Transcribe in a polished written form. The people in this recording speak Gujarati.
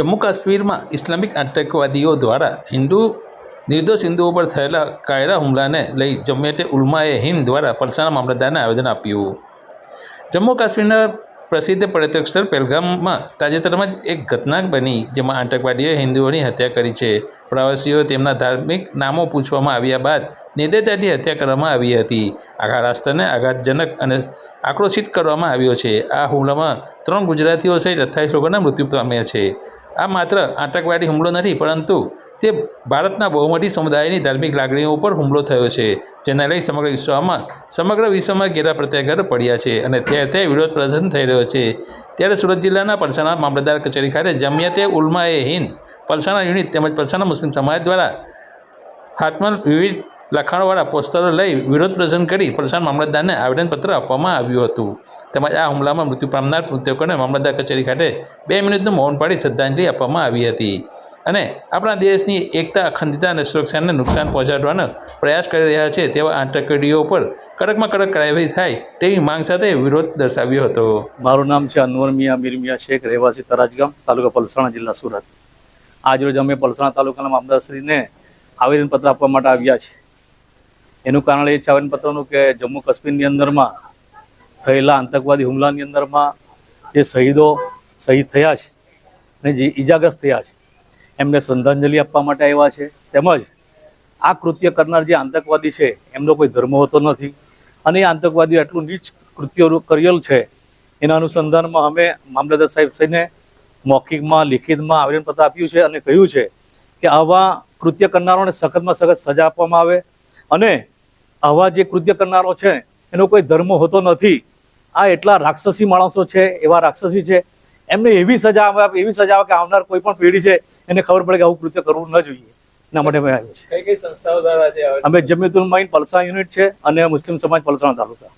જમ્મુ કાશ્મીરમાં ઇસ્લામિક આતંકવાદીઓ દ્વારા નિર્દોષ હિન્દુઓ પર થયેલા કાયરા હુમલાને લઈ જમિયતે ઉલમાએ હિન્દ દ્વારા પલસાણા મામલતદારને આવેદન આપ્યું. જમ્મુ કાશ્મીરના પ્રસિદ્ધ પર્યટક સ્થળ પહેલગામમાં તાજેતરમાં જ એક ઘટના બની જેમાં આતંકવાદીઓએ હિન્દુઓની હત્યા કરી છે. પ્રવાસીઓ તેમના ધાર્મિક નામો પૂછવામાં આવ્યા બાદ નિર્દયતાથી હત્યા કરવામાં આવી હતી. આખા રાષ્ટ્રને આઘાતજનક અને આક્રોશિત કરવામાં આવ્યો છે. આ હુમલામાં 3 ગુજરાતીઓ સહિત 28 લોકોના મૃત્યુ પામ્યા છે. આ માત્ર આતંકવાદી હુમલો નથી, પરંતુ તે ભારતના બહુમતી સમુદાયની ધાર્મિક લાગણીઓ ઉપર હુમલો થયો છે, જેના લઈ સમગ્ર વિશ્વમાં ઘેરા પ્રત્યાઘાત પડ્યા છે અને ઠેર વિરોધ પ્રદર્શન થઈ રહ્યો છે. ત્યારે સુરત જિલ્લાના પલસાણા મામલતદાર કચેરી ખાતે જમિયતે ઉલમાએ હિન્દ પલસાણા યુનિટ તેમજ પલસાણા મુસ્લિમ સમાજ દ્વારા હાથમાં વિવિધ લખાણોવાળા પોસ્ટરો લઈ વિરોધ પ્રદર્શન કરી પલસાણા મામલતદારને આવેદનપત્ર આપવામાં આવ્યું હતું. તેમજ આ હુમલામાં મૃત્યુ પામનાર મૃતકોને મામલતદાર કચેરી ખાતે 2 મિનિટનું મૌન પાડી શ્રદ્ધાંજલિ આપવામાં આવી હતી અને આપણા દેશની એકતા, અખંડિતતા અને સુરક્ષાને નુકસાન પહોંચાડવાનો પ્રયાસ કરી રહ્યા છે તેવા આતંકવાદીઓ પર કડકમાં કડક કાર્યવાહી થાય તેવી માંગ સાથે વિરોધ દર્શાવ્યો હતો. મારું નામ છે અનવર મિયા મીર મિયા શેખ, રહેવાસી તરાજગામ, તાલુકા પલસાણા, જિલ્લા સુરત. આજરોજ અમે પલસાણા તાલુકાના મામલતદારશ્રીને આવેદનપત્ર આપવા માટે આવ્યા છે. એનું કારણ એ છે આવેદનપત્રનું કે જમ્મુ કાશ્મીરની અંદરમાં થયેલા આતંકવાદી હુમલાની અંદરમાં જે શહીદ થયા છે અને જે ઈજાગ્રસ્ત થયા છે એમને શ્રદ્ધાંજલિ આપવા માટે આવ્યા છે. તેમજ આ કૃત્ય કરનાર જે આતંકવાદી છે એમનો કોઈ ધર્મ હોતો નથી અને એ આતંકવાદીઓ એટલું નીચ કૃત્યો કરેલ છે. એના અનુસંધાનમાં અમે મામલતદાર સાહેબને મૌખિકમાં, લિખિતમાં આવેદનપત્ર આપ્યું છે અને કહ્યું છે કે આવા કૃત્ય કરનારોને સખતમાં સખત સજા આપવામાં આવે અને આવા જે કૃત્ય કરનારો છે એનો કોઈ ધર્મ હોતો નથી. આ એટલા રાક્ષસી માણસો છે, એવા રાક્ષસી છે, એમને એવી સજા આવે કે આવનાર કોઈ પણ પેઢી છે એને ખબર પડે કે આવું કૃત્ય કરવું ન જોઈએ. એના માટે અમે આવ્યો છે. કઈ સંસ્થાઓ દ્વારા અમે જમિયતુલ ઉલમા પલસાણા યુનિટ છે અને મુસ્લિમ સમાજ પલસાણા તાલુકા.